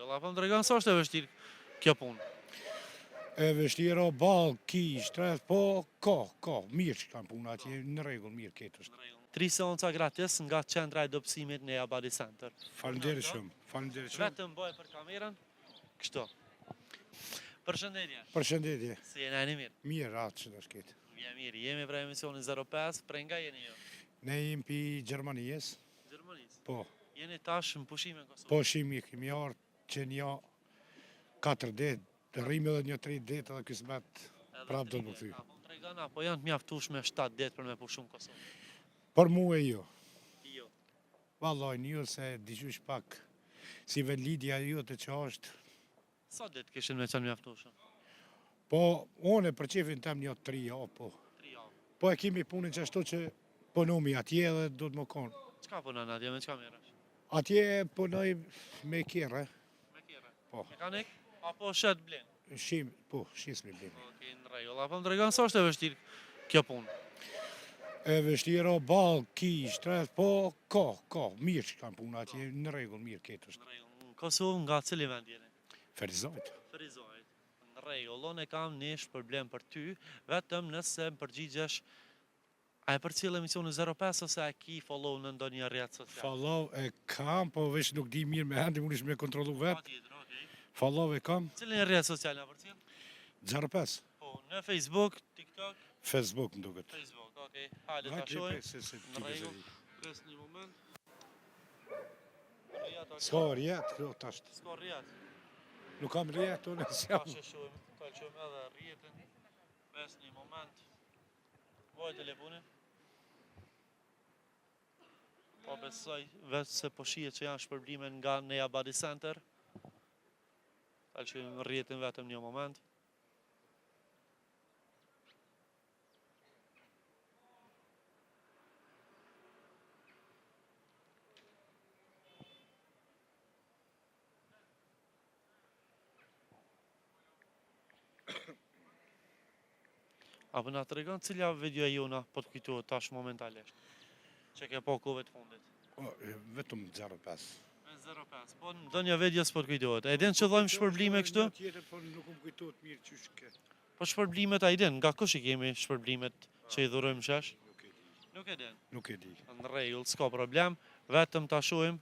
rregull, apo më tregon sa është e vështirë kjo punë? E vështirë o ball, ki, shtret, po ka, mirë që kanë puna atje, në rregull, mirë këtë është. 3 seanca gratis nga qendra e dobësimit në Body Center. Faleminderit shumë, faleminderit shumë. Vetëm bëj për kamerën, kështu. Përshëndetje. Përshëndetje. Si jeni ani mirë? Mirë atë që është këtë. Mirë, jemi për emisionin 05, prej nga jeni ju? Ne jemi pi Gjermanisë. Gjermanisë? Po. Jeni tash në pushime në Kosovë? Po shimi kemi ardhur që një 4 ditë, rrimi edhe një 3 ditë edhe kismet prapë do të më thy. Apo më tregon, apo janë të mjaftueshme 7 ditë për me pushu në Kosovë? Për mua jo. Jo. Vallaj, një se dëgjush pak si vendlidja jote që është. Sa ditë kishin me qenë mjaftueshëm? Po, unë për qefin tem një 3 javë, po. 3 javë. Po e kemi punën që ashtu që punumi atje dhe do të më konë. Çka punon atje, me çka merresh? Atje punoj me kjerë. Me kjerë. Po. Mekanik apo shet blen? Shim, po, shismi blimi. Okej, në rregull. Apo më tregon sa është e vështirë kjo punë? E vështirë o ball, ki, shtret, po ka, mirë që kanë puna atje, në rregull, mirë këtë është. Në rregull. Në Kosovë nga cili vend jeni? Ferizojt. Ferizojt. Në rregull, unë kam një problem për ty, vetëm nëse më përgjigjesh a e përcjell emisionin 05 ose a ki follow në ndonjë rrjet social? Follow e kam, po veç nuk di mirë me hendi, unë ishme me kontrolu vetë. Patjetër, okej. Follow e kam. Cilin rrjet social na përcjell? 05. Po, në Facebook, TikTok, Facebook më duket. Facebook, okej. Hajde ta shohim. Në rregull. Pres një moment. Ska rjetë, kjo tashtë. S'ka rrjet. Nuk kam rjetë, unë e sjam. Tash e shohim, kalçojmë edhe rrjetin. Pres një moment. Vaj telefonin. Po besoj vetë se po shihet që janë shpërblime nga Nea Body Center. Kalçojmë rrjetin vetëm një moment. Apo na tregon cila video e jona po të kujtohet tash momentalisht? Që ke po kohëve të fundit. Vetëm 05. Me 05. Po ndonjë video s'po të kujtohet. E din që dhojmë shpërblime kështu? Tjetër, po nuk më kujtohet mirë qysh ke. Po shpërblimet a i din, nga kush i kemi shpërblimet që i dhurojmë shesh? Nuk e di. Nuk e din. Nuk e di. Në rregull, s'ka problem, vetëm ta shohim.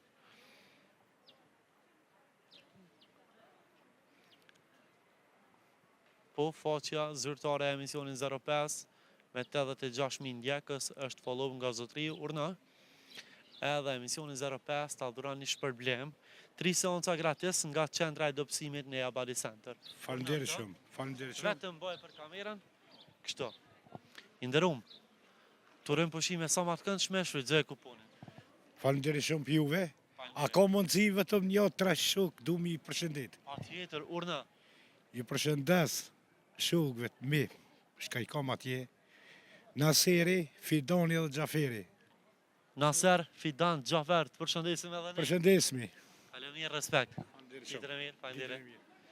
Po, faqja zyrtare e emisionin 05 me 86.000 ndjekës është follow nga zotri Urna. Edhe emisionin 05 ta dhuron një shpërblim 3 seanca gratis nga qendra e dobësimit në Body Center. Faleminderit shumë. Faleminderit shumë. Vetëm bëj për kamerën, kështu. I nderuam. Turojm pushime sa më të këndshme, shfrytëzoj kuponin. Faleminderit shumë për juve. A ka mundësi vetëm një 3 shok du mi përshëndet? Patjetër, Urna. Ju përshëndes shokëve të mi, shka i kam atje, Naseri, Fidani dhe Gjaferi. Naser, Fidan, Gjafer, të përshëndesim edhe ne. Përshëndesmi. Falem mirë, respekt. Faleminderit shumë. Ditën e mirë, faleminderit.